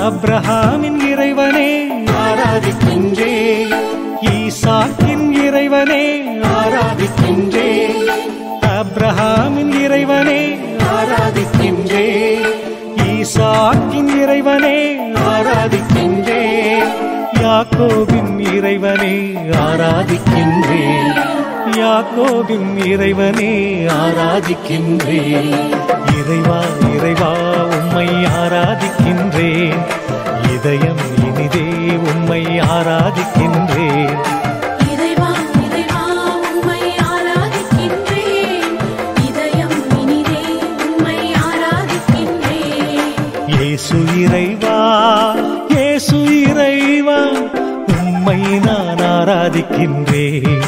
ஆபிரகாமின் இறைவனே ஆராதிக்கின்றேன், ஈசாக்கின் இறைவனே ஆராதிக்கின்றேன், ஆபிரகாமின் இறைவனே ஆராதிக்கின்றேன், ஈசாக்கின் இறைவனே ஆராதிக்கின்றேன், யாக்கோபின் இறைவனே ஆராதிக்கின்றேன், யாக்கோபின் இறைவனே ஆராதிக்கின்றேன். இறைவா இறைவா உம்மை ஆராதிக்கின்றேன், இதயம் இனிதே உம்மை ஆராதிக்கின்றேன். இறைவா இறைவா உம்மை ஆராதிக்கின்றேன், இதயம் இனிதே உம்மை ஆராதிக்கின்றேன். இயேசு இறைவா இயேசு இறைவா உம்மை நான் ஆராதிக்கின்றேன்.